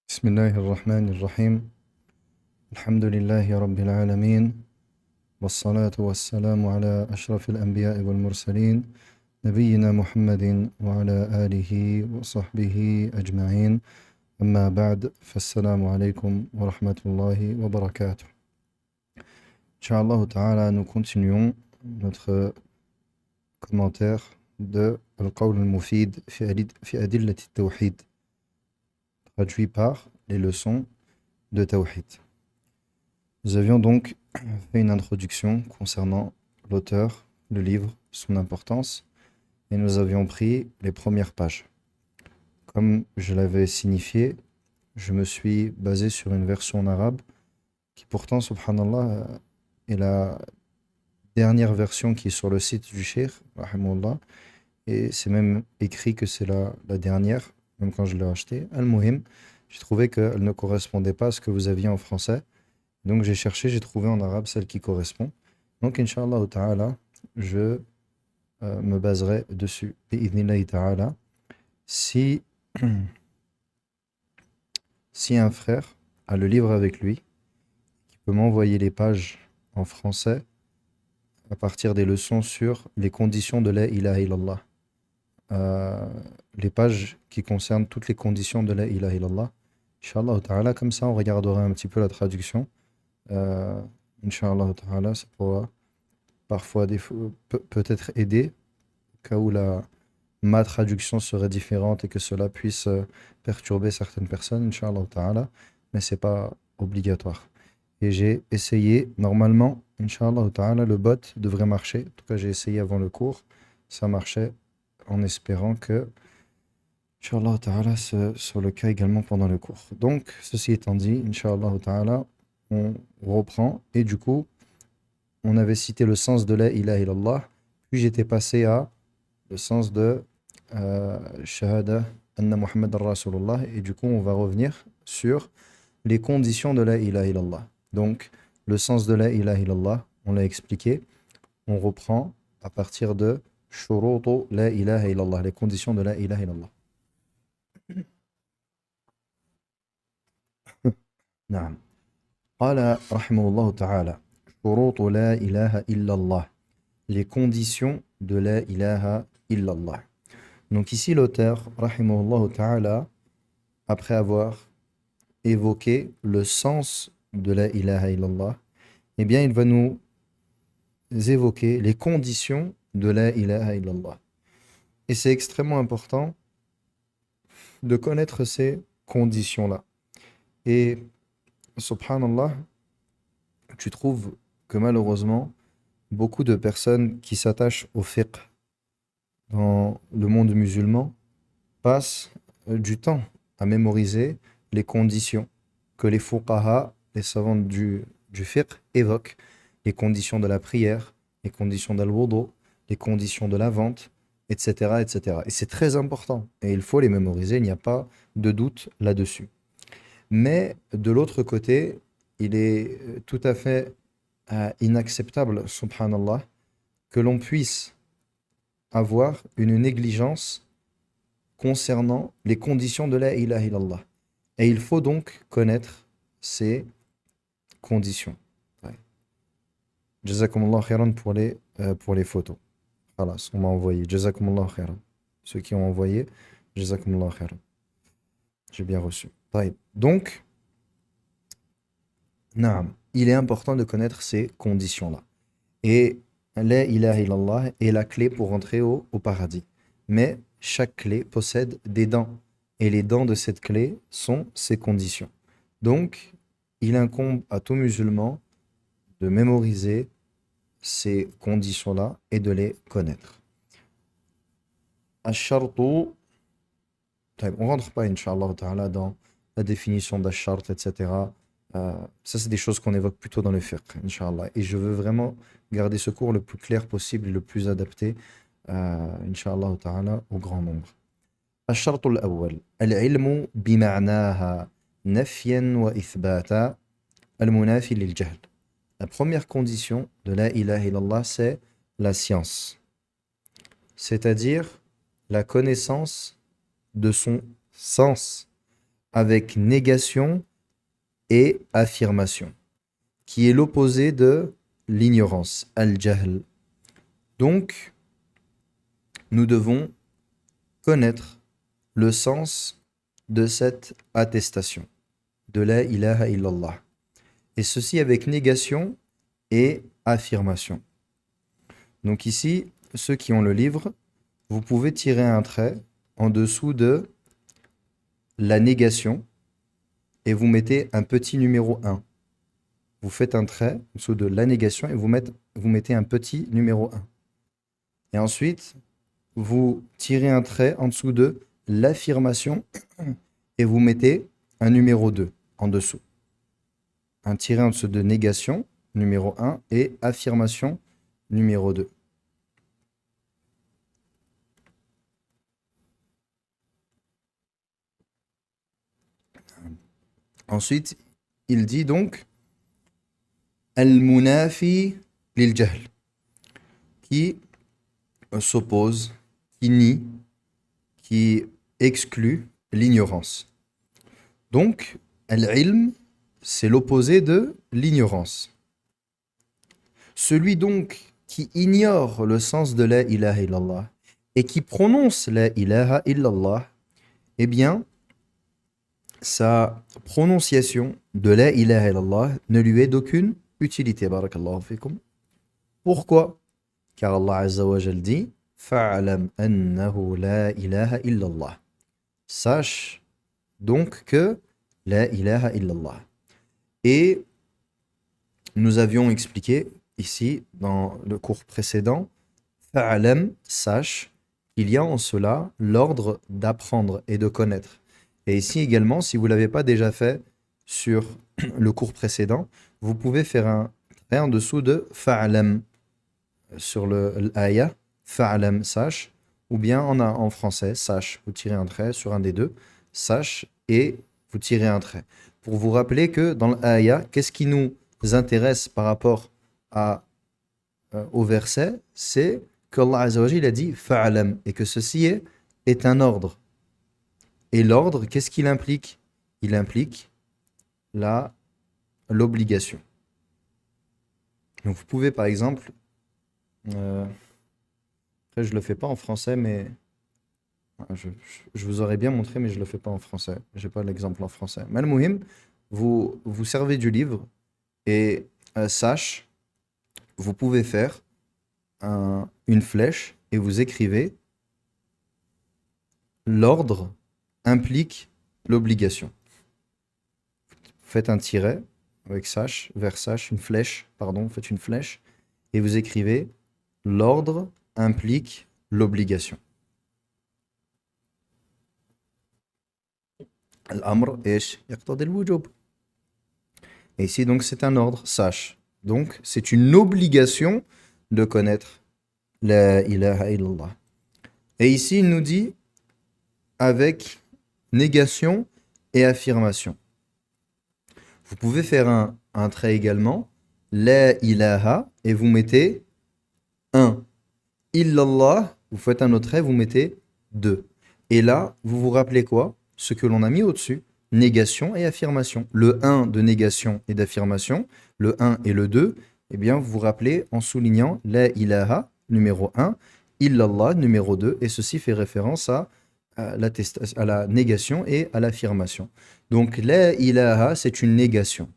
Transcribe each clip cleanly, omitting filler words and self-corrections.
بسم الله الرحمن الرحيم. الحمد لله رب العالمين، والصلاة والسلام على أشرف الأنبياء والمرسلين، نبينا محمد وعلى آله وصحبه أجمعين. أما بعد، فالسلام عليكم ورحمة الله وبركاته. Inch'Allah ta'ala, nous continuons notre commentaire de Al-Qawl al-Mufid fi Adillat al-Tawhid, traduit par les leçons de Tawhid. Nous avions donc fait une introduction concernant l'auteur, le livre, son importance, et nous avions pris les premières pages. Comme je l'avais signifié, je me suis basé sur une version en arabe qui pourtant, subhanallah, est la dernière version qui est sur le site du Cheikh, rahimahullah, et c'est même écrit que c'est la dernière, même quand je l'ai acheté. Al-Muhim, j'ai trouvé qu'elle ne correspondait pas à ce que vous aviez en français. Donc j'ai cherché, j'ai trouvé en arabe celle qui correspond. Donc Inch'Allah ta'ala, je me baserai dessus. Bi'idhnillahi ta'ala. Si, si un frère a le livre avec lui, qui peut m'envoyer les pages en français à partir des leçons sur les conditions de la ilaha illallah. Les pages qui concernent toutes les conditions de la ilaha illallah. Inch'Allah ta'ala, comme ça on regardera un petit peu la traduction. Inch'Allah ta'ala, ça pourra parfois peut-être aider, au cas où ma traduction serait différente et que cela puisse perturber certaines personnes, Inch'Allah ta'ala, mais c'est pas obligatoire. Et j'ai essayé, normalement, Inch'Allah ta'ala, le bot devrait marcher. En tout cas, j'ai essayé avant le cours, ça marchait, en espérant que, Inch'Allah ta'ala, ce soit le cas également pendant le cours. Donc, ceci étant dit, Inch'Allah ta'ala, on reprend, et du coup, on avait cité le sens de la ilaha illallah, puis j'étais passé à le sens de Shahada Anna Muhammad Rasulullah, et du coup, on va revenir sur les conditions de la ilaha illallah. Donc, le sens de la ilaha illallah, on l'a expliqué, on reprend à partir de Shurutu la ilaha illallah, les conditions de la ilaha illallah. نعم. قال رحمه الله تعالى شروط لا إله إلا الله, les conditions de la ilaha illallah. Donc ici l'auteur, rahimahullah ta'ala, après avoir évoqué le sens de la ilaha illallah, eh bien il va nous évoquer les conditions de la ilaha illallah. Et c'est extrêmement important de connaître ces conditions-là. Et subhanallah, tu trouves que malheureusement, beaucoup de personnes qui s'attachent au fiqh dans le monde musulman passent du temps à mémoriser les conditions que les fuqaha, les savants du fiqh, évoquent, les conditions de la prière, les conditions d'al-wudu, les conditions de la vente, etc., etc. Et c'est très important, et il faut les mémoriser, il n'y a pas de doute là-dessus. Mais de l'autre côté, il est tout à fait inacceptable, subhanallah, que l'on puisse avoir une négligence concernant les conditions de la ilaha illallah. Et il faut donc connaître ces conditions. Ouais. Jazakumullah khairan pour les photos. Voilà, on m'a envoyé. Jazakumullah khairan. Ceux qui ont envoyé, Jazakumullah khairan. J'ai bien reçu. Taïb. Donc, naam, il est important de connaître ces conditions-là. Et la ilaha illallah est la clé pour entrer au paradis. Mais chaque clé possède des dents. Et les dents de cette clé sont ces conditions. Donc, il incombe à tout musulman de mémoriser ces conditions-là et de les connaître. Ash-shartu, on ne rentre pas, Inch'Allah ta'ala, dans la définition d'Ash-shart, etc. Ça, c'est des choses qu'on évoque plutôt dans le fiqh, Inch'Allah. Et je veux vraiment garder ce cours le plus clair possible et le plus adapté, Inch'Allah ta'ala, au grand nombre. الشرط الأول العلم بمعناها نفيا وإثباتا المنافي للجهل. La première condition de la ilaha illallah, c'est la science, c'est-à-dire la connaissance de son sens avec négation et affirmation, qui est l'opposé de l'ignorance, al-jahl. Donc, nous devons connaître le sens de cette attestation, de la ilaha illallah. Et ceci avec négation et affirmation. Donc ici, ceux qui ont le livre, vous pouvez tirer un trait en dessous de la négation et vous mettez un petit numéro 1. Vous faites un trait en dessous de la négation et vous mettez un petit numéro 1. Et ensuite, vous tirez un trait en dessous de l'affirmation et vous mettez un numéro 2 en dessous. Un tiré en dessous de négation, numéro 1, et affirmation, numéro 2. Ensuite, il dit donc Al-Munafi lil-Jahl, qui s'oppose, qui nie, qui exclut l'ignorance. Donc, al-ilm, c'est l'opposé de l'ignorance. Celui donc qui ignore le sens de la ilaha illallah et qui prononce la ilaha illallah, eh bien, sa prononciation de la ilaha illallah ne lui est d'aucune utilité. Barakallahu fikum. Pourquoi? Car Allah Azza wa Jal dit Fa'alam annahu la ilaha illallah. Sache donc que la ilaha illallah. Et nous avions expliqué ici dans le cours précédent, Fa'alam, sache, il y a en cela l'ordre d'apprendre et de connaître. Et ici également, si vous ne l'avez pas déjà fait sur le cours précédent, vous pouvez faire un trait en dessous de Fa'alam sur l'aya, Fa'alam, sache, ou bien en français, sache, vous tirez un trait sur un des deux, sache, et vous tirez un trait. Pour vous rappeler que dans l'aya, qu'est-ce qui nous intéresse par rapport au verset, c'est qu'Allah Azza wa Jalla a dit Fa'alam, et que ceci est un ordre. Et l'ordre, qu'est-ce qu'il implique? Il implique l'obligation. Donc vous pouvez par exemple, après je ne le fais pas en français, mais je vous aurais bien montré, mais je ne le fais pas en français. Je n'ai pas l'exemple en français. Mais al-Muhim, vous servez du livre et sache, vous pouvez faire une flèche et vous écrivez l'ordre implique l'obligation. Faites un tiret avec sache, vers sache, une flèche, pardon, faites une flèche, et vous écrivez l'ordre implique l'obligation. Al-amr ish yaqtadi al-wujub. Et ici donc c'est un ordre, sache. Donc c'est une obligation de connaître la ilaha illallah. Et ici il nous dit avec négation et affirmation. Vous pouvez faire un trait également, la ilaha, et vous mettez 1. Illallah, vous faites un autre trait, vous mettez 2. Et là, vous vous rappelez quoi? Ce que l'on a mis au-dessus, négation et affirmation. Le 1 de négation et d'affirmation, le 1 et le 2, eh bien, vous vous rappelez en soulignant la ilaha, numéro 1, illallah, numéro 2, et ceci fait référence à la négation et à l'affirmation. Donc, la ilaha, c'est une négation.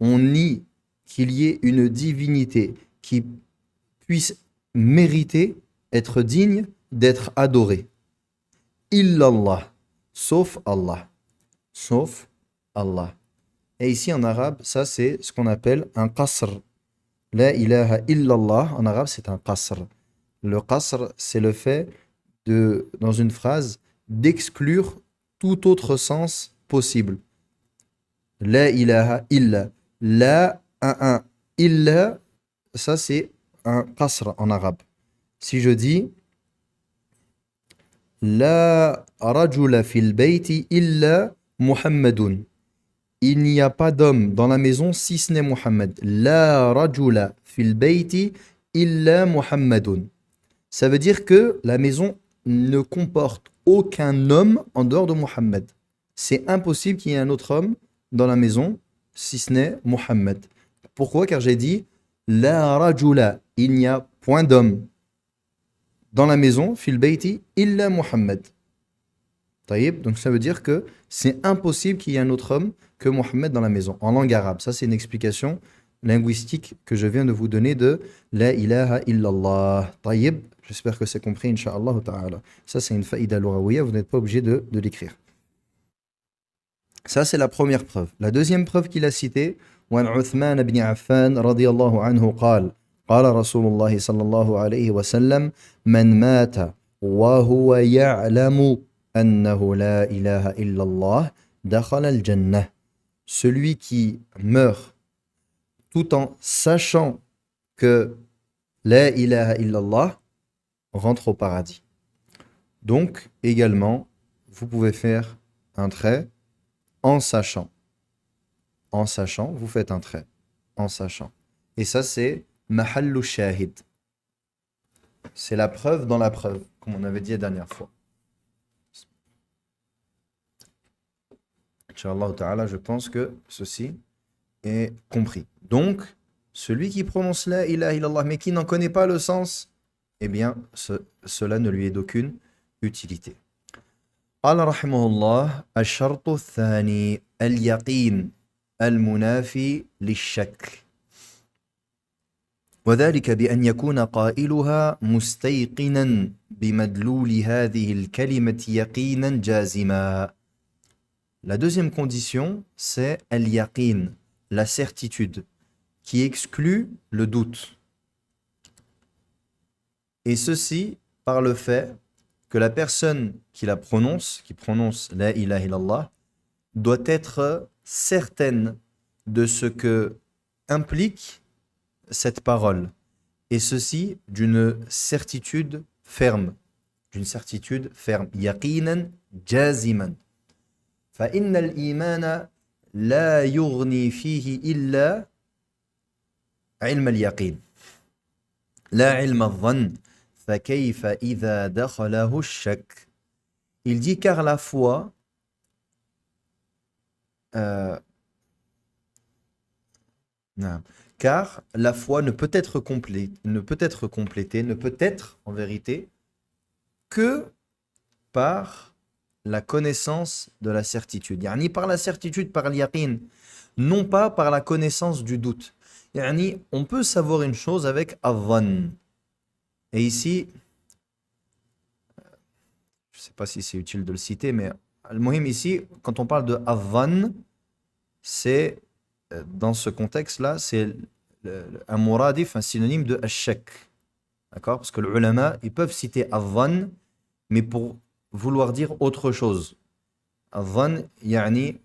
On nie qu'il y ait une divinité qui puisse mériter, être digne d'être adorée. Illallah, sauf Allah. Sauf Allah. Et ici en arabe, ça c'est ce qu'on appelle un qasr. La ilaha illallah, en arabe c'est un qasr. Le qasr, c'est le fait dans une phrase, d'exclure tout autre sens possible. La ilaha illa. La, un. Illa, ça c'est un qasr en arabe. Si je dis La rajula fil bayti illa Muhammadun. Il n'y a pas d'homme dans la maison si ce n'est Muhammad. La rajula fil bayti illa Muhammadun. Ça veut dire que la maison ne comporte aucun homme en dehors de Muhammad. c'est impossible qu'il y ait un autre homme dans la maison, si ce n'est Mohammed. Pourquoi? Car j'ai dit, la rajula, il n'y a point d'homme dans la maison, fil bayti, illa Mohammed. Taïb, donc ça veut dire que c'est impossible qu'il y ait un autre homme que Mohammed dans la maison, en langue arabe. Ça, c'est une explication linguistique que je viens de vous donner de La ilaha illallah. Taïb, j'espère que c'est compris, incha'Allah ta'ala. Ça, c'est une faïda lughawiyya, vous n'êtes pas obligé de l'écrire. Ça, c'est la première preuve. La deuxième preuve qu'il a citée, وعن عثمان بن عفان رضي الله عنه قال قال رسول الله صلى الله عليه وسلم من مات وهو يعلم أنه لا إله إلا الله دخل الجنة. Celui qui meurt tout en sachant que la ilaha illallah rentre au paradis. Donc, également, vous pouvez faire un trait en sachant. En sachant, vous faites un trait. En sachant. Et ça, c'est mahallu shahid. C'est la preuve dans la preuve, comme on avait dit la dernière fois. Inch'Allah ta'ala, je pense que ceci est compris. Donc, celui qui prononce la ilaha illallah, mais qui n'en connaît pas le sens, eh bien, cela ne lui est d'aucune utilité. قال رحمه الله الشرط الثاني اليقين المنافي للشك وذلك بأن يكون قائلها مستيقنا بمدلول هذه الكلمة يقينا جازما. La deuxième condition, c'est al-yaqin, la certitude, qui exclut le doute. Et ceci par le fait que la personne qui la prononce, qui prononce la ilaha illallah, doit être certaine de ce que implique cette parole. Et ceci d'une certitude ferme. D'une certitude ferme. Yaqinan jaziman. فإن الإيمان لا يغني فيه إلا علم اليقين لا علم الظن فكيف إذا دخله الشك. Il dit car la foi car la foi ne peut être complétée, ne peut être en vérité que par la connaissance de la certitude. Yani par la certitude, par l'yaqin, non pas par la connaissance du doute. Yani on peut savoir une chose avec adhan. Et ici, je ne sais pas si c'est utile de le citer, mais al-muhim ici, quand on parle de adhan, c'est, dans ce contexte-là, c'est un muradif, un synonyme de ashak. D'accord? Parce que les ulama, ils peuvent citer adhan, mais pour vouloir dire autre chose. Adhan, yani,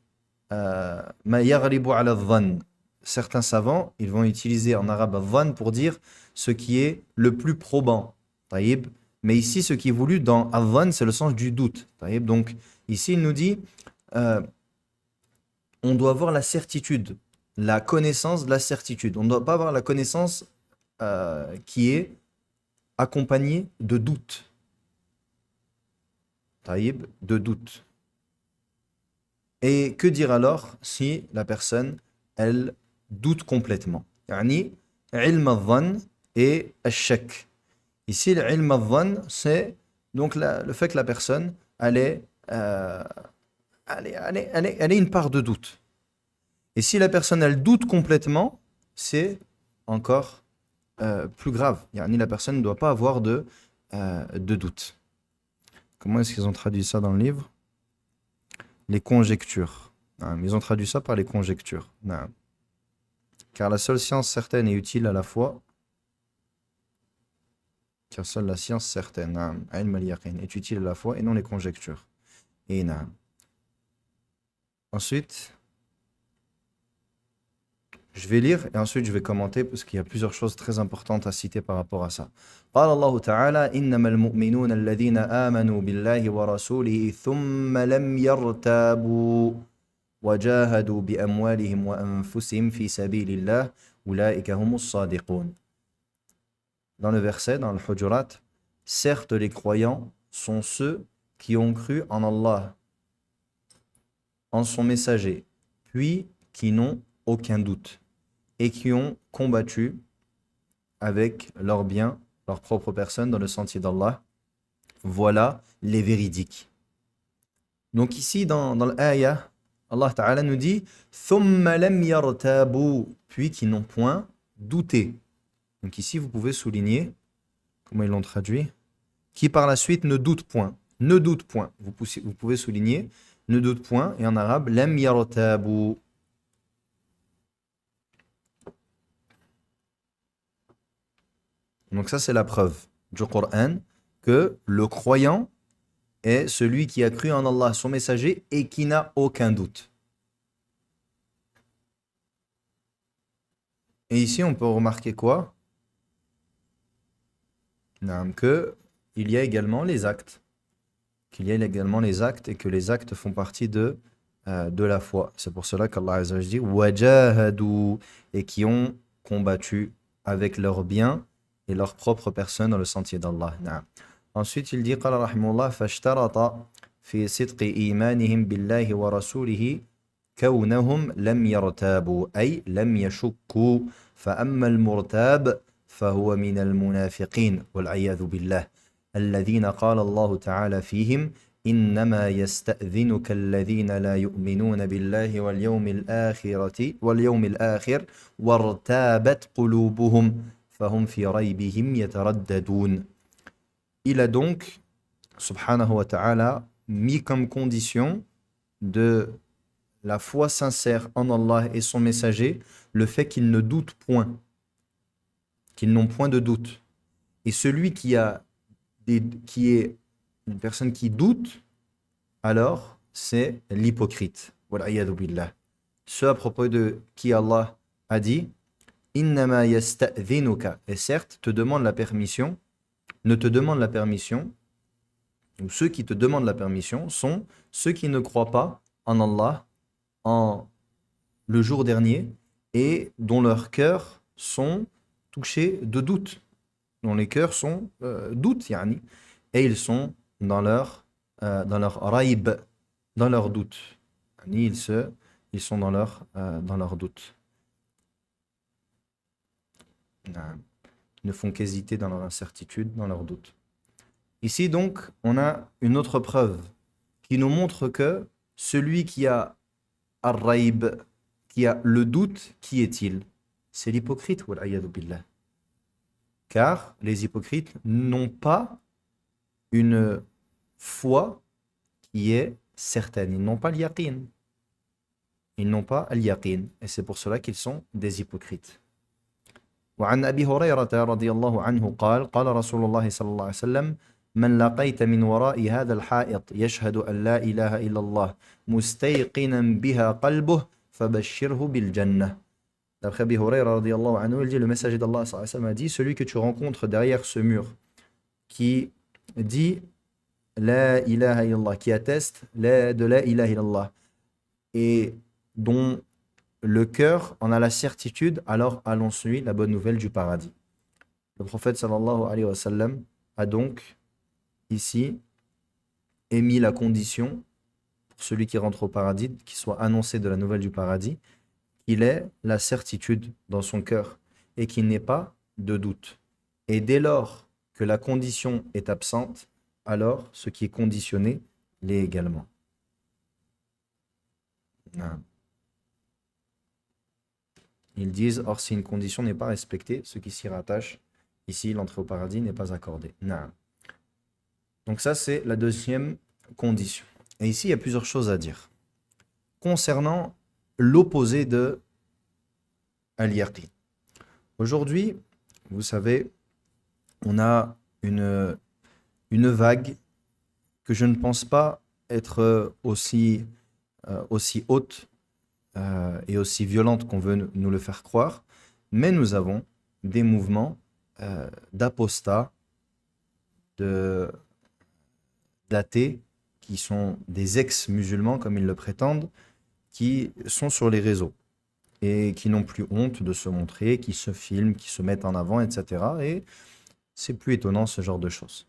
ma yaghlibu ala adhan. Certains savants, ils vont utiliser en arabe adhan pour dire ce qui est le plus probant. Taïb. Mais ici, ce qui est voulu dans adhan, c'est le sens du doute. Taïb. Donc, ici, il nous dit, on doit avoir la certitude, la connaissance de la certitude. On ne doit pas avoir la connaissance qui est accompagnée de doute. Taïb, de doute. Et que dire alors si la personne, elle doute complètement? Yani, ilm al-dhann et al-shak. Ici, l'ilm al-dhann, c'est donc le fait que la personne, elle ait une part de doute. Et si la personne, elle doute complètement, c'est encore plus grave. Yani, la personne ne doit pas avoir de doute. Comment est-ce qu'ils ont traduit ça dans le livre? Les conjectures. Ils ont traduit ça par les conjectures. Car la seule science certaine et utile à la fois, car seule la science certaine est utile à la fois et non les conjectures. Et ensuite, je vais lire et ensuite je vais commenter parce qu'il y a plusieurs choses très importantes à citer par rapport à ça. قال الله تعالى إنما المؤمنون الذين آمنوا بالله ورسوله ثم لم يرتابوا وجاهدوا بأموالهم وأنفسهم في سبيل الله أولئك هم الصادقون. Dans le verset, dans le Hujurat, certes les croyants sont ceux qui ont cru en Allah en son messager, puis qui n'ont aucun doute et qui ont combattu avec leurs biens, leur propre personne dans le sentier d'Allah. Voilà les véridiques. Donc ici, dans l'ayah, Allah Ta'ala nous dit ثُمَّ لَمْ يَرْتَابُوا, puis qui n'ont point douté. Donc ici, vous pouvez souligner, comment ils l'ont traduit, qui par la suite ne doute point. Ne doute point. Vous pouvez souligner, ne doute point, et en arabe, لَمْ يَرْتَابُوا. Donc ça, c'est la preuve du Coran que le croyant est celui qui a cru en Allah, son messager, et qui n'a aucun doute. Et ici, on peut remarquer quoi? Que il y a également les actes. Qu'il y a également les actes et que les actes font partie de la foi. C'est pour cela qu'Allah Azza wa Jalla dit wajahadu, et qui ont combattu avec leurs biens et leur propre personne dans le sentier d'Allah. Ensuite, il dit قال رحمه الله فاشترط في صدق إيمانهم بالله ورسوله كونهم لم يرتابوا أي لم يشكوا فأما المرتاب فهو من المنافقين والعياذ بالله الذين قال الله تعالى فيهم إنما يستأذنك الذين لا يؤمنون بالله واليوم الآخر وارتابت قلوبهم فهم في ريبهم يترددون. Il a donc, subhanahu wa ta'ala, mis comme condition de la foi sincère en Allah et son messager le fait qu'ils ne doutent point, qu'ils n'ont point de doute. Et celui qui est une personne qui doute, alors c'est l'hypocrite. Wal'iyadu billah. Ce à propos de qui Allah a dit Innama yasta'dhinuka, et certes te demande la permission, ne te demande la permission, ou ceux qui te demandent la permission sont ceux qui ne croient pas en Allah, en le jour dernier, et dont leurs cœurs sont touchés de doute, dont les cœurs sont doutes, yani, et ils sont dans leur raïb, dans leur doute. Yani, ils sont dans leur doute. Ils ne font qu'hésiter dans leur incertitude, dans leur doute. Ici donc, on a une autre preuve qui nous montre que celui qui a ar-raïb, qui a le doute, qui est-il? C'est l'hypocrite, wal'iyadu billah. Car les hypocrites n'ont pas une foi qui est certaine. Ils n'ont pas l'yaqin. Ils n'ont pas al-yaqin. Et c'est pour cela qu'ils sont des hypocrites. وعن أبي هريرة رضي الله عنه قال قال رسول الله صلى الله عليه وسلم من لقيت من وراء هذا الحائط يشهد أن لا إله إلا الله مستيقنا بها قلبه فبشره بالجنة. D'après Abi Hurayra radiyallahu anhu, il dit, le messager d'Allah sallallahu alayhi wa sallam a dit, celui que tu rencontres derrière ce mur qui dit la ilaha illallah, qui atteste de la ilaha illallah et dont le cœur en a la certitude, alors annonce-lui la bonne nouvelle du paradis. Le prophète sallallahu alayhi wa sallam a donc ici émis la condition pour celui qui rentre au paradis, qu'il soit annoncé de la nouvelle du paradis, qu'il ait la certitude dans son cœur et qu'il n'ait pas de doute. Et dès lors que la condition est absente, alors ce qui est conditionné l'est également. Ils disent, or si une condition n'est pas respectée, ce qui s'y rattache, ici l'entrée au paradis n'est pas accordée. Donc ça c'est la deuxième condition. Et ici il y a plusieurs choses à dire. Concernant l'opposé de al-yaqin. Aujourd'hui, vous savez, on a une vague que je ne pense pas être aussi haute et aussi violente qu'on veut nous le faire croire, mais nous avons des mouvements d'apostats, d'athées, qui sont des ex-musulmans, comme ils le prétendent, qui sont sur les réseaux et qui n'ont plus honte de se montrer, qui se filment, qui se mettent en avant, etc. Et c'est plus étonnant ce genre de choses.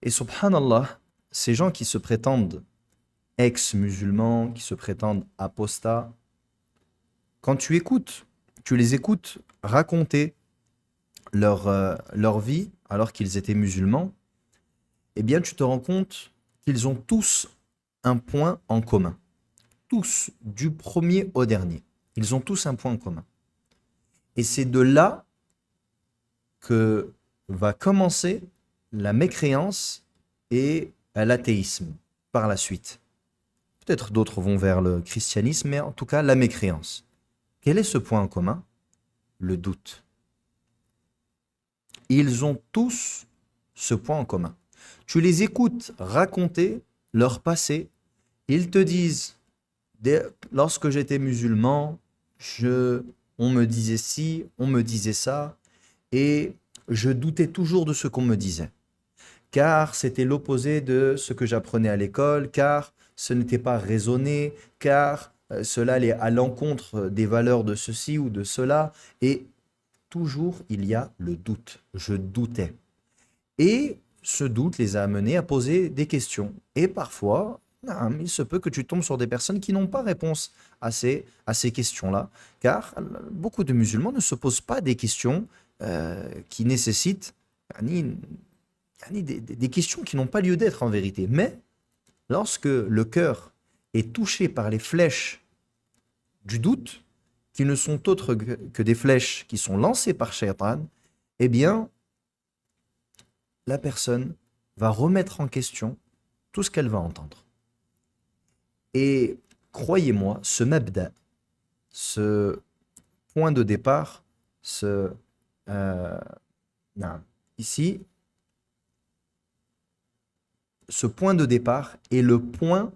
Et subhanallah, ces gens qui se prétendent ex-musulmans qui se prétendent apostats, quand tu les écoutes raconter leur vie alors qu'ils étaient musulmans, eh bien tu te rends compte qu'ils ont tous un point en commun. Tous, du premier au dernier. Ils ont tous un point en commun. Et c'est de là que va commencer la mécréance et l'athéisme par la suite. Peut-être d'autres vont vers le christianisme, mais en tout cas la mécréance. Quel est ce point en commun? Le doute. Ils ont tous ce point en commun. Tu les écoutes raconter leur passé, ils te disent, lorsque j'étais musulman, on me disait ci, on me disait ça, et je doutais toujours de ce qu'on me disait. Car c'était l'opposé de ce que j'apprenais à l'école, car ce n'était pas raisonné, car cela allait à l'encontre des valeurs de ceci ou de cela, et toujours il y a le doute. Je doutais. Et ce doute les a amenés à poser des questions. Et parfois, il se peut que tu tombes sur des personnes qui n'ont pas réponse à ces questions-là, car beaucoup de musulmans ne se posent pas des questions qui nécessitent des questions qui n'ont pas lieu d'être en vérité. Mais lorsque le cœur est touché par les flèches du doute, qui ne sont autres que des flèches qui sont lancées par Shaitan, eh bien, la personne va remettre en question tout ce qu'elle va entendre. Et croyez-moi, ce mabda, ce point de départ, ici, ce point de départ est le point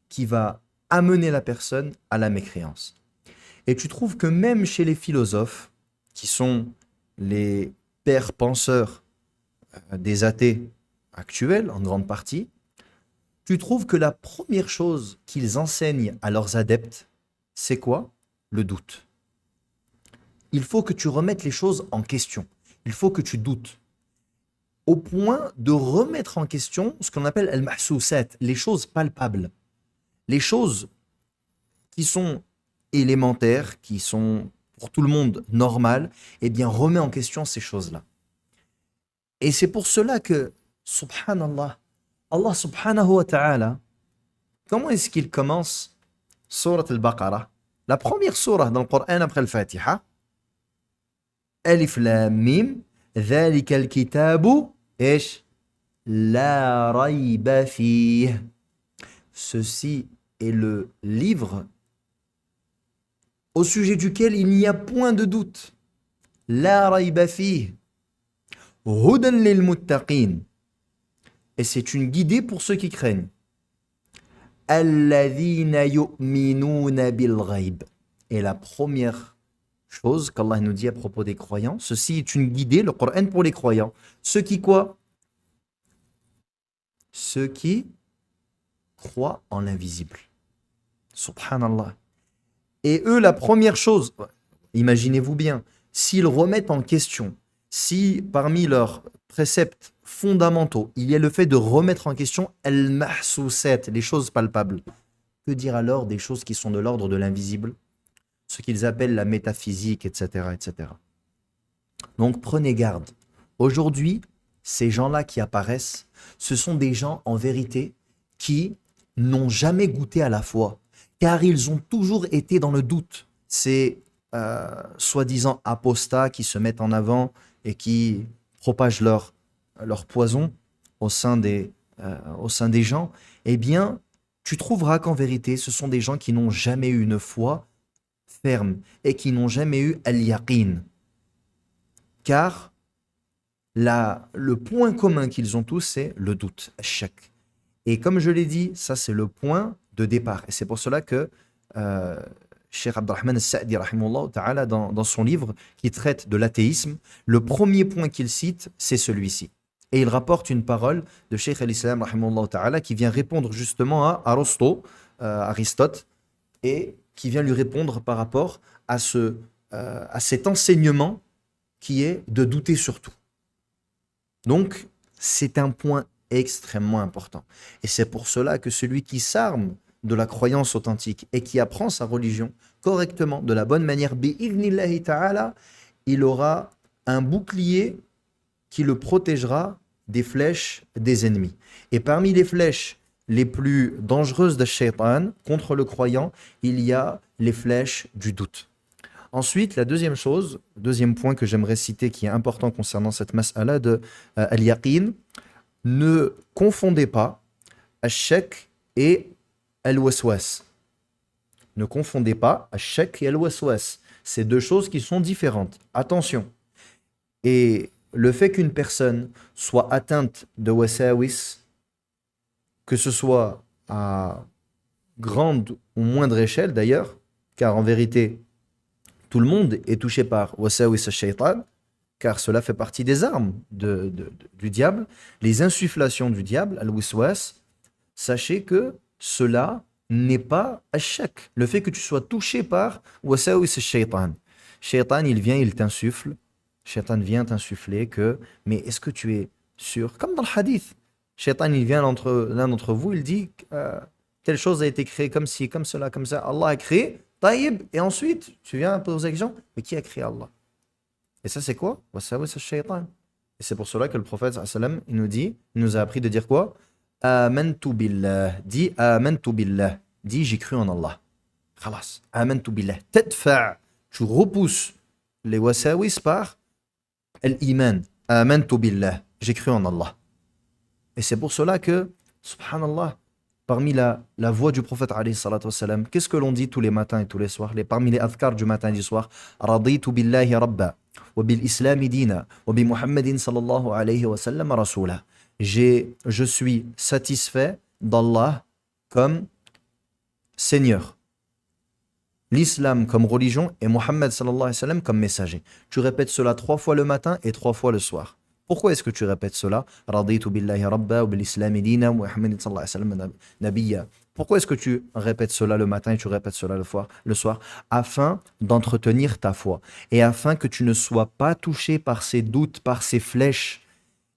qui va amener la personne à la mécréance. Et tu trouves que même chez les philosophes, qui sont les pères penseurs des athées actuels, en grande partie, tu trouves que la première chose qu'ils enseignent à leurs adeptes, c'est quoi? Le doute. Il faut que tu remettes les choses en question. Il faut que tu doutes. Au point de remettre en question ce qu'on appelle al-mahsousat, les choses palpables. Les choses qui sont élémentaires, qui sont pour tout le monde normales, eh bien remets en question ces choses-là. Et c'est pour cela que, subhanallah, Allah subhanahu wa ta'ala, comment est-ce qu'il commence Surat al-Baqarah? La première surah dans le Coran après le Fatiha, Alif Lam Mim, ذلك الكتاب إيش لا ريب فيه. Ceci est le livre au sujet duquel il n'y a point de doute. La rayba fih. Hudan lil muttaqin. Et c'est une guidée pour ceux qui craignent. Alladhina yu'minuna bil ghaib. Et la première chose qu'Allah nous dit à propos des croyants, ceci est une guidée, le Coran pour les croyants. Ceux qui quoi? Ceux qui croient en l'invisible. Subhanallah. Et eux, la première chose, imaginez-vous bien, s'ils remettent en question, si parmi leurs préceptes fondamentaux, il y a le fait de remettre en question al-mahsousat, les choses palpables, que dire alors des choses qui sont de l'ordre de l'invisible, ce qu'ils appellent la métaphysique, etc., etc. Donc prenez garde. Aujourd'hui, ces gens-là qui apparaissent, ce sont des gens en vérité qui n'ont jamais goûté à la foi, car ils ont toujours été dans le doute. Ces soi-disant apostats qui se mettent en avant et qui propagent leur poison au sein des gens, eh bien, tu trouveras qu'en vérité, ce sont des gens qui n'ont jamais eu une foi ferme et qui n'ont jamais eu al-yaqin. Car le point commun qu'ils ont tous, c'est le doute, al-shak. Et comme je l'ai dit, ça c'est le point de départ. Et c'est pour cela que Cheikh Abdurrahman al-Sa'di, rahimahullah ta'ala, dans son livre qui traite de l'athéisme, le premier point qu'il cite, c'est celui-ci. Et il rapporte une parole de Cheikh al-Islam, rahimahullah ta'ala, qui vient répondre justement à Aristote, et qui vient lui répondre par rapport à cet enseignement qui est de douter sur tout. Donc, c'est un point extrêmement important. Et c'est pour cela que celui qui s'arme de la croyance authentique et qui apprend sa religion correctement, de la bonne manière, bi'idhnillahi ta'ala, il aura un bouclier qui le protégera des flèches des ennemis. Et parmi les flèches les plus dangereuses de Shaitan contre le croyant, il y a les flèches du doute. Ensuite, la deuxième chose, deuxième point que j'aimerais citer qui est important concernant cette mas'ala de al-yaqin, ne confondez pas al-shak et al-waswas. Ne confondez pas al-shak et al-waswas. C'est deux choses qui sont différentes. Attention. Et le fait qu'une personne soit atteinte de wasawis, que ce soit à grande ou moindre échelle d'ailleurs, car en vérité, tout le monde est touché par wasawis al-shaytan, car cela fait partie des armes du diable, les insufflations du diable, al-wiswas, sachez que cela n'est pas al-shak. Le fait que tu sois touché par wasawis al-shaytan. Shaytan, il vient, il t'insuffle. Shaitan vient t'insuffler que, mais est-ce que tu es sûr? Comme dans le hadith. Shaitan, il vient l'un d'entre vous, il dit, telle chose a été créée comme ci, comme cela, comme ça. Allah a créé, taïb, et ensuite, tu viens poser la question, mais qui a créé Allah? Et ça, c'est quoi? C'est Shaitan. Et c'est pour cela que le prophète, sallam, il nous dit, il nous a appris de dire quoi? Amantu billah. Dis amantu billah. Dis j'ai cru en Allah. Khalas. Amantu billah. Tadfa'. Tu repousses les wasawis par Al-Iman, amantu billah, j'ai cru en Allah. Et c'est pour cela que, subhanallah, parmi la voix du prophète, alayhi salatu wassalam, qu'est-ce que l'on dit tous les matins et tous les soirs, parmi les adhkars du matin et du soir, raditu billahi rabba, wa bil islami dina, wa bi muhammadin sallallahu alayhi wa sallam rasula. Je suis satisfait d'Allah comme Seigneur, l'islam comme religion et Mohammed sallallahu alayhi wa sallam comme messager. Tu répètes cela 3 fois le matin et 3 fois le soir. Pourquoi est-ce que tu répètes cela? Raditu billahi rabba wa bil islami dina wa Muhammadin sallallahu alayhi wa sallam nabiyya. Pourquoi est-ce que tu répètes cela le matin et tu répètes cela le soir? Afin d'entretenir ta foi et afin que tu ne sois pas touché par ces doutes, par ces flèches.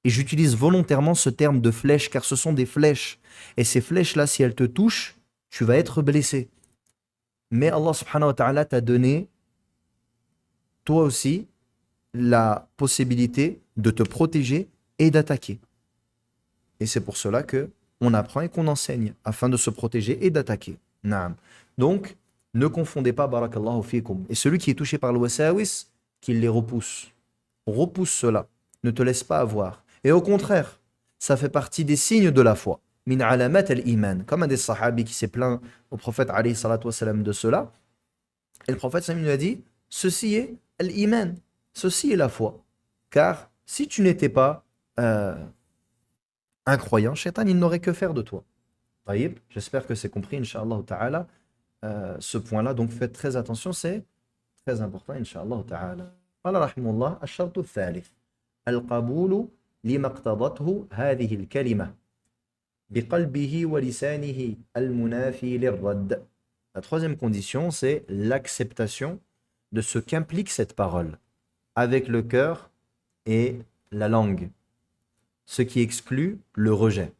Et j'utilise volontairement ce terme de flèche car ce sont des flèches. Et ces flèches-là, si elles te touchent, tu vas être blessé. Mais Allah subhanahu wa ta'ala t'a donné, toi aussi, la possibilité de te protéger et d'attaquer. Et c'est pour cela que on apprend et qu'on enseigne, afin de se protéger et d'attaquer. Naam. Donc, ne confondez pas, barakallahu fikum. Et celui qui est touché par le wasawis, qu'il les repousse. Repousse cela. Ne te laisse pas avoir. Et au contraire, ça fait partie des signes de la foi. Min alamat al-iman. Comme un des sahabis qui s'est plaint au prophète alayhi salatu wassalam de cela. Et le prophète sallam lui a dit, ceci est l'iman. Ceci est la foi. Car si tu n'étais pas un croyant, Shaitan, il n'aurait que faire de toi. Taïb, j'espère que c'est compris, Inch'Allah ta'ala. Ce point-là, donc faites très attention, c'est très important, Inch'Allah ta'ala. قال رحمه الله الشرط الثالث القبول لما اقتضته هذه الكلمة بقلبه ولسانه المنافي للرد. La troisième condition, c'est l'acceptation de ce qu'implique cette parole, avec le cœur et la langue, ce qui exclut le rejet.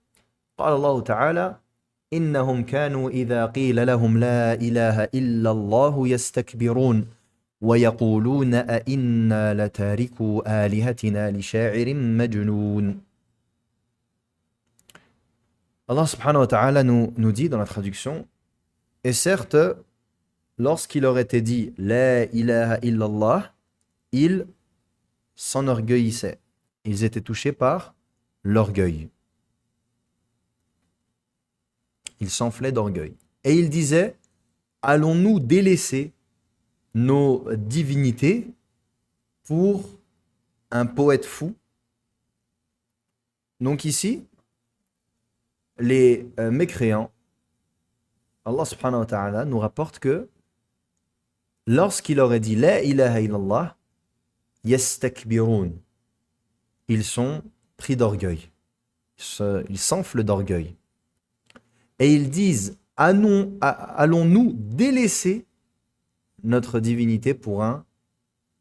قال الله تعالى إنهم كانوا إذا قيل لهم لا إله إلا الله يستكبرون ويقولون أئنا لتاركوا آلهتنا لشاعر مجنون. Allah subhanahu wa ta'ala nous dit dans la traduction, et certes, lorsqu'il leur était dit La ilaha illallah, ils s'enorgueillissaient. Ils étaient touchés par l'orgueil. Ils s'enflaient d'orgueil. Et ils disaient allons-nous délaisser nos divinités pour un poète fou? Donc ici, les mécréants, Allah subhanahu wa ta'ala nous rapporte que lorsqu'il aurait dit La ilaha illallah, yastakbirun, ils sont pris d'orgueil. Ils s'enflent d'orgueil. Et ils disent allons-nous délaisser notre divinité pour un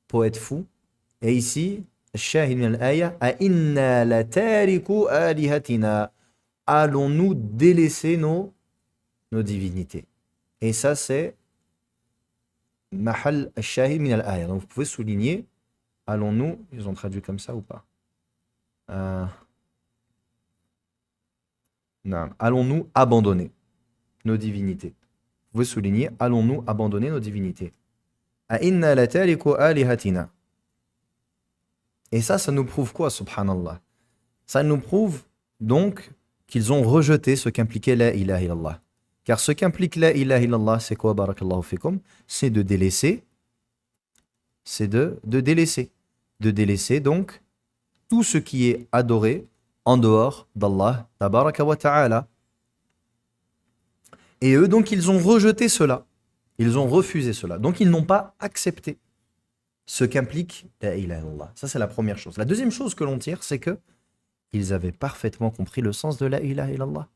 poète fou? Et ici, الشاهد من الآية أئنا لتاركو آلهتنا. Allons-nous délaisser nos divinités? Et ça, c'est mahal al-shahid min al-aya. Donc vous pouvez souligner, allons-nous, ils ont traduit comme ça ou pas? Non. Allons-nous abandonner nos divinités? Vous pouvez souligner, allons-nous abandonner nos divinités? A'inna la tariku alihatina. Et ça nous prouve quoi, subhanallah? Ça nous prouve donc qu'ils ont rejeté ce qu'impliquait la ilaha illallah. Car ce qu'implique la ilaha illallah, c'est quoi, barakallahu fikum? C'est de délaisser, de délaisser. De délaisser donc tout ce qui est adoré en dehors d'Allah, tabaraka wa ta'ala. Et eux, donc, ils ont rejeté cela. Ils ont refusé cela. Donc, ils n'ont pas accepté ce qu'implique la ilaha illallah. Ça, c'est la première chose. La deuxième chose que l'on tire, c'est que ils avaient parfaitement compris le sens de la ilaha illallah.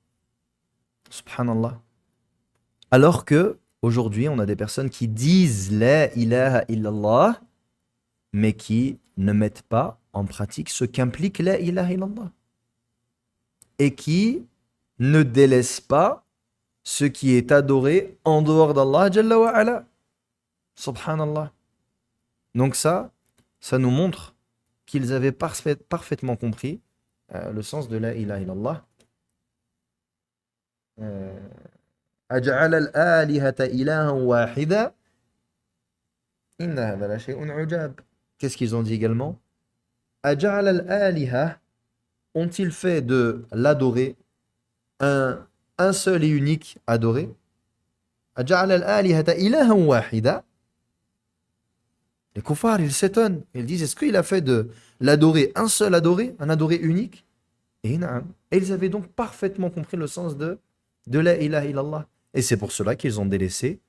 Subhanallah. Alors que, aujourd'hui, on a des personnes qui disent la ilaha illallah, mais qui ne mettent pas en pratique ce qu'implique la ilaha illallah. Et qui ne délaissent pas ce qui est adoré en dehors d'Allah Jalla wa ala. Subhanallah. Donc ça nous montre qu'ils avaient parfaitement compris le sens de la ilaha illallah. Aj'ala al-alihata ilahan wahida inna hadha la shay'un ujab. Qu'est-ce qu'ils ont dit également? Aj'ala al-aliha, ont-ils fait de l'adorer un seul et unique adoré? Aj'ala al-alihata ilahan wahida. Les kuffars, ils s'étonnent. Ils disent, est-ce qu'il a fait de l'adorer un seul adoré, un adoré unique? Et ils avaient donc parfaitement compris le sens de la ilaha illallah. Et c'est pour cela qu'ils ont délaissé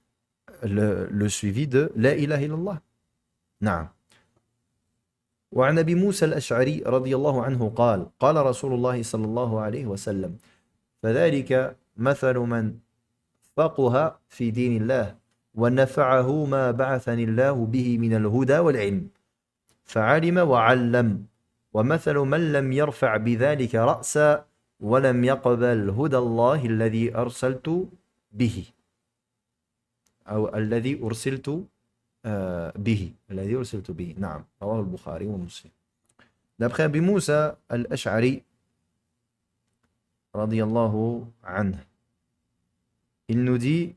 le suivi de la ilaha illallah. Naam. وعن أبي موسى الأشعري رضي الله عنه قال قال رسول الله صلى الله عليه وسلم فذلك مثل من فقه في دين الله ونفعه ما بعثني الله به من الهدى والعلم فعلم وعلم ومثل من لم يرفع بذلك رأسا ولم يقبل هدى الله الذي أرسلت به أو الذي أرسلت به نعم رواه البخاري ومسلم. D'après Abi Moussa al-Ash'ari radiyallahu anhu, il nous dit,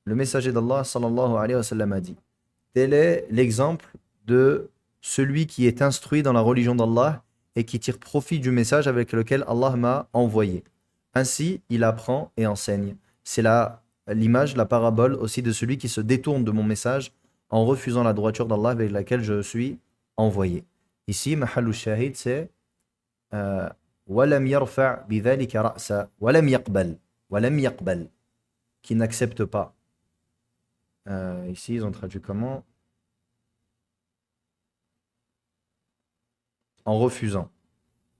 le messager d'Allah sallallahu alayhi wa sallam a dit, tel est l'exemple de celui qui est instruit dans la religion d'Allah et qui tire profit du message avec lequel Allah m'a envoyé. Ainsi, il apprend et enseigne. C'est l'image, la parabole aussi de celui qui se détourne de mon message en refusant la droiture d'Allah avec laquelle je suis envoyé. Ici, mahallu shahid, c'est walam yarfa' bidhalika ra'sa walam yaqbal, qui n'accepte pas. Ici, ils ont traduit comment? En refusant.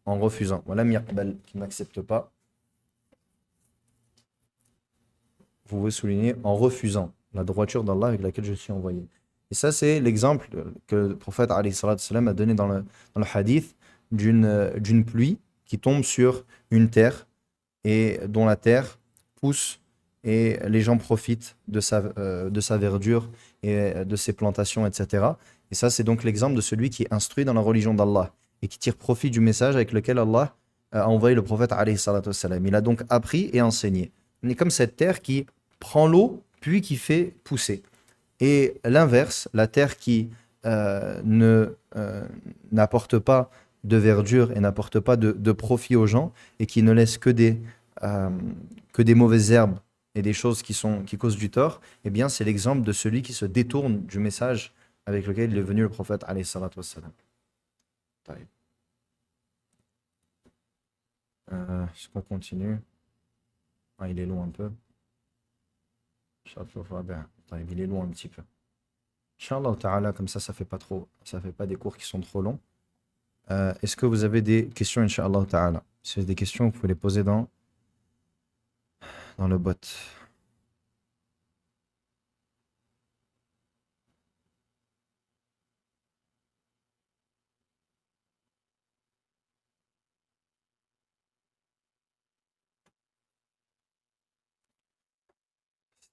Walam yaqbal, qui n'accepte pas. Vous pouvez souligner en refusant la droiture d'Allah avec laquelle je suis envoyé. Et ça, c'est l'exemple que le prophète alayhi salatu wassalam a donné dans le hadith d'une pluie qui tombe sur une terre et dont la terre pousse et les gens profitent de sa verdure et de ses plantations, etc. Et ça, c'est donc l'exemple de celui qui est instruit dans la religion d'Allah et qui tire profit du message avec lequel Allah a envoyé le prophète alayhi salatu wassalam. Il a donc appris et enseigné. On est comme cette terre qui prend l'eau puis qui fait pousser. Et l'inverse, la terre qui n'apporte pas de verdure et n'apporte pas de profit aux gens et qui ne laisse que des mauvaises herbes et des choses qui causent du tort, eh bien c'est l'exemple de celui qui se détourne du message avec lequel il est venu le prophète alayhi salatu wassalam. Est-ce qu'on continue? Il est long un peu. Il est long un petit peu. Inch'Allah ta'ala, comme ça fait pas des cours qui sont trop longs. Est-ce que vous avez des questions, Inch'Allah ta'ala? Si vous avez des questions, vous pouvez les poser dans le bot.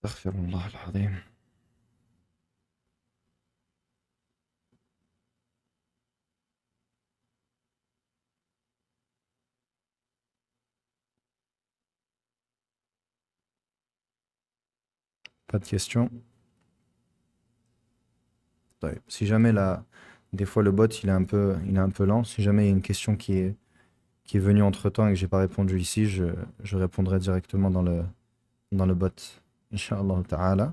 Astaghfirullah al-azim. Pas de questions. Ouais. Si jamais des fois le bot il est un peu lent. Si jamais il y a une question qui est venue entre-temps et que j'ai pas répondu ici, je répondrai directement dans le bot. Inch'Allah ta'ala.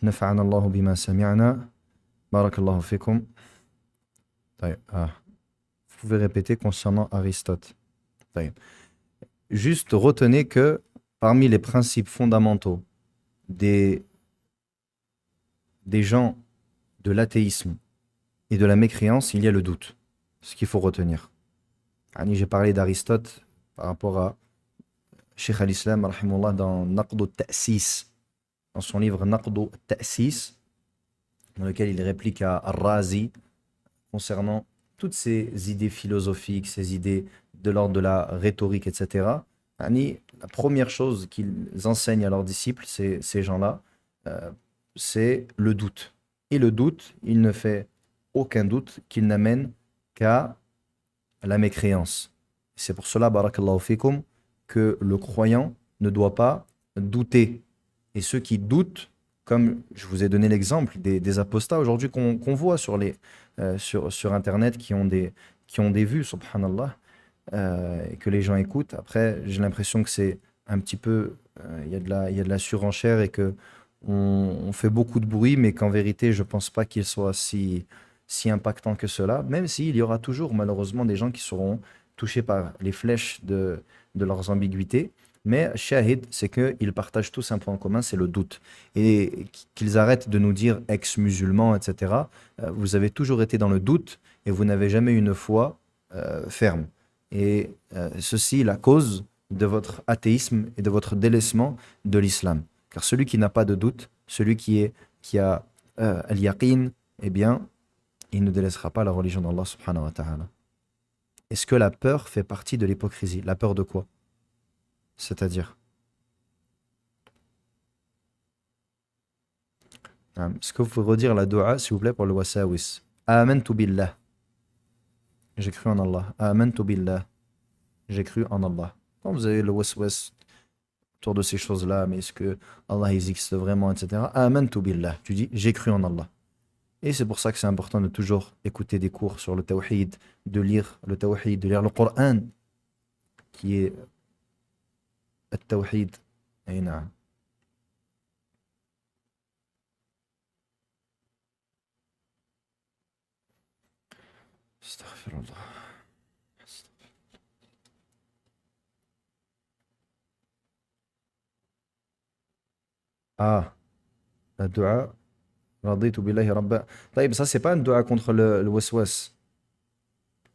Nafa'ana Allahu bima sami'na. Barakallahu fikum. Ouais. Ah. Vous pouvez répéter concernant Aristote. Ouais. Juste retenez que parmi les principes fondamentaux des, des gens de l'athéisme et de la mécréance, il y a le doute. Ce qu'il faut retenir. J'ai parlé d'Aristote par rapport à Cheikh al-Islam rahimahullah, dans Naqd al-Ta'sis, dans son livre Naqd al-Ta'sis, dans lequel il réplique à Ar-Razi concernant toutes ces idées philosophiques, ces idées de l'ordre de la rhétorique, etc. La première chose qu'ils enseignent à leurs disciples, ces gens-là, euh, c'est le doute. Et le doute, il ne fait aucun doute qu'il n'amène qu'à la mécréance. C'est pour cela, barakallahu fikum, que le croyant ne doit pas douter. Et ceux qui doutent, comme je vous ai donné l'exemple des apostats aujourd'hui qu'on voit sur Internet qui ont des vues, subhanallah, et que les gens écoutent. Après, j'ai l'impression que c'est un petit peu, il y a de la surenchère et que on fait beaucoup de bruit, mais qu'en vérité, je pense pas qu'il soit si impactant que cela, même s'il y aura toujours malheureusement des gens qui seront touchés par les flèches de leurs ambiguïtés. Mais shahid, c'est qu'ils partagent tous un point en commun, c'est le doute. Et qu'ils arrêtent de nous dire ex-musulmans, etc. Vous avez toujours été dans le doute et vous n'avez jamais eu une foi ferme. Et ceci, la cause de votre athéisme et de votre délaissement de l'islam. Car celui qui n'a pas de doute, celui qui a al-yaqin, eh bien, il ne délaissera pas la religion d'Allah subhanahu wa ta'ala. Est-ce que la peur fait partie de l'hypocrisie? La peur de quoi? C'est-à-dire, est-ce que vous pouvez redire la dua, s'il vous plaît, pour le wasawis? Amantu billah. J'ai cru en Allah. Amantu billah. J'ai cru en Allah. Quand vous avez le waswas autour de ces choses-là, mais est-ce que Allah existe vraiment, etc. Amantu billah. Tu dis, j'ai cru en Allah. Et c'est pour ça que c'est important de toujours écouter des cours sur le tawhid, de lire le tawhid, de lire le Coran, qui est le tawhid. Et na'am. Astaghfirullah. Ah, la dua, raditu billahi rabba. Taïb, ça, c'est pas un dua contre le waswas.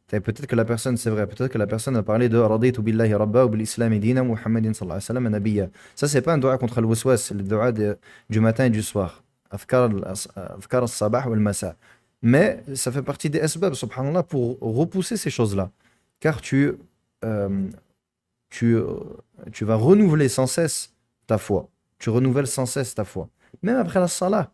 Peut-être que la personne, c'est vrai, peut-être que la personne a parlé de raditu billahi rabba ou bil islam dina Muhammadin sallallahu alayhi wa sallam nabiyya. Ça, c'est pas un dua contre le waswas, c'est le dua du matin et du soir. Afkar al-sabah ou al-masa. Mais ça fait partie des asbab, subhanallah, pour repousser ces choses-là. Car euh, tu, euh, tu vas renouveler sans cesse ta foi. Tu renouvelles sans cesse ta foi. Même après la salah.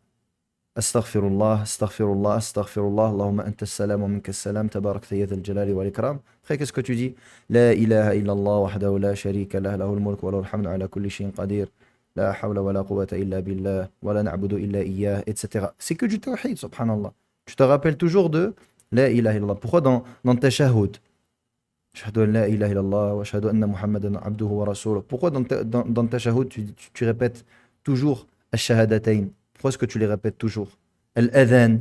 Astaghfirullah, astaghfirullah, astaghfirullah, Allahumma anta salam wa minka salam, tabarak tayyad al-jalali wal ikram. Après, qu'est-ce que tu dis? La ilaha illallah wahdahu la sharika lah, lahul mulk wa lahul hamdu ala kulli shay'in qadir. La hawla wa la quwwata illa billah, wa la na'budu illa iyyah, etc. C'est que du tawhid, subhanallah. Tu te rappelles toujours de la ilaha illallah. Pourquoi dans ta shahud? Ashhadu an la ilaha illallah wa ashhadu anna Muhammadan abduhu wa rasuluh. Pourquoi dans ta shahud tu répètes toujours ash-shahadatayn? Pourquoi est-ce que tu les répètes toujours? Al-adhan.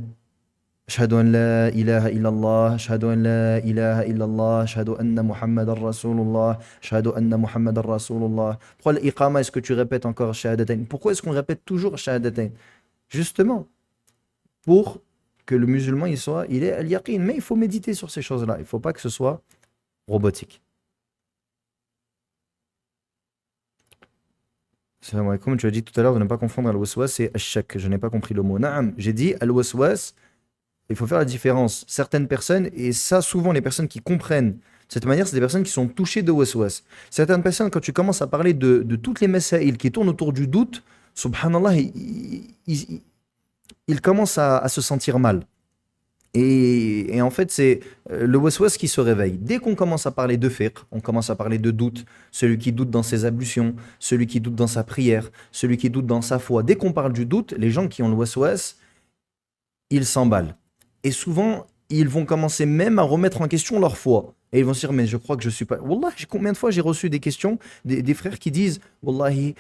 Ashhadu an la ilaha illallah, ashhadu an la ilaha illallah, ashhadu anna Muhammadan rasulullah, ashhadu anna Muhammadan rasulullah. Pourquoi l'iqama, est-ce que tu répètes encore shahadatayn? Pourquoi est-ce qu'on répète toujours shahadatayn? Justement, pour que le musulman il ait al-yaqin. Mais il faut méditer sur ces choses-là. Il ne faut pas que ce soit robotique. Salam alaikum, tu as dit tout à l'heure de ne pas confondre al-waswas et al-shak. Je n'ai pas compris le mot. Naam, j'ai dit al-waswas, il faut faire la différence. Certaines personnes, et ça souvent les personnes qui comprennent De cette manière, c'est des personnes qui sont touchées de waswas. Certaines personnes, quand tu commences à parler de toutes les masaïl qui tournent autour du doute, subhanallah, ils commencent à se sentir mal. Et en fait, c'est le waswas qui se réveille. Dès qu'on commence à parler de fiqh, on commence à parler de doute, celui qui doute dans ses ablutions, celui qui doute dans sa prière, celui qui doute dans sa foi. Dès qu'on parle du doute, les gens qui ont le waswas, ils s'emballent. Et souvent, ils vont commencer même à remettre en question leur foi. Et ils vont se dire, mais je crois que je suis pas. Wallah, combien de fois j'ai reçu des questions des frères qui disent, Wallahi,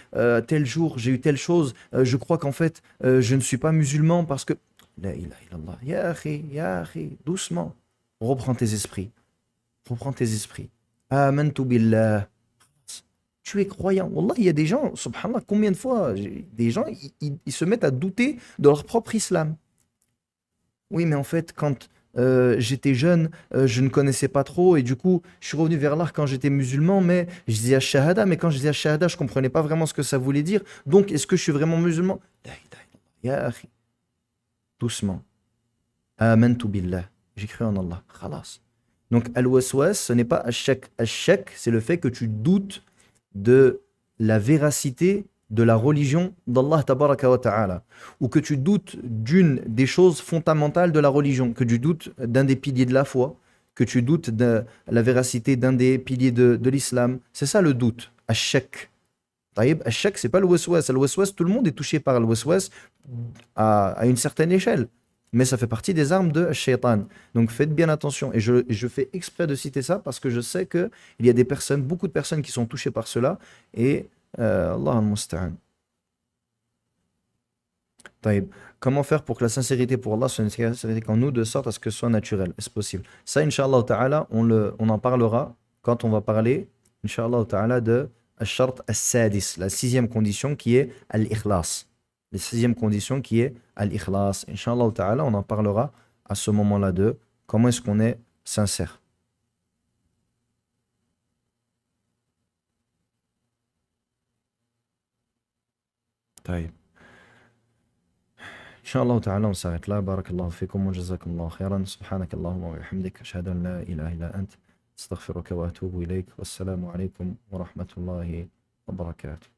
tel jour, j'ai eu telle chose, je crois qu'en fait, je ne suis pas musulman parce que. La ilaha illallah. Ya akhi, doucement. Reprends tes esprits. Reprends tes esprits. Amantu billah. Tu es croyant. Wallah, il y a des gens, subhanallah, combien de fois, des gens, ils se mettent à douter de leur propre islam. Oui, mais en fait, quand j'étais jeune, je ne connaissais pas trop et du coup, je suis revenu vers Allah quand j'étais musulman, mais je disais Ash-Shahada, mais quand je disais Ash-Shahada, je ne comprenais pas vraiment ce que ça voulait dire. Donc, est-ce que je suis vraiment musulman? La ilaha illallah. Ya akhi, doucement. Amantu billah. J'ai cru en Allah. Khalas. Donc, al-waswas, ce n'est pas ash-shak. Ash-shak, c'est le fait que tu doutes de la véracité de la religion d'Allah tabaraka wa ta'ala, ou que tu doutes d'une des choses fondamentales de la religion, que tu doutes d'un des piliers de la foi, que tu doutes de la véracité d'un des piliers de l'islam. C'est ça le doute, ash-shak. Taïb, ash-shak, c'est pas le waswas. Le waswas, tout le monde est touché par le waswas à une certaine échelle. Mais ça fait partie des armes de shaitan. Donc faites bien attention. Et je fais exprès de citer ça parce que je sais qu'il y a des personnes, beaucoup de personnes qui sont touchées par cela. Et Allah al-Musta'an. Taïb. Comment faire pour que la sincérité pour Allah soit une sincérité qu'en nous, de sorte à ce que ce soit naturel? Est-ce possible? Ça, Inch'Allah Ta'ala, on en parlera quand on va parler, Inch'Allah Ta'ala, de Ash-Shart As-Sadis, la sixième condition qui est Al-Ikhlas. La sixième condition qui est Al-Ikhlas. Inch'Allah Ta'ala, on en parlera à ce moment-là de comment est-ce qu'on est sincère. Taïb. Inch'Allah Ta'ala, on s'arrête là. Barakallahu fikum wa jazakumullahu khairan. Subhanakallahumma wa bihamdik. Ashhadu an la ilaha illa ant. Astaghfiruka wa atubu ilayk. Wassalamu alaikum wa rahmatullahi wa barakatuh.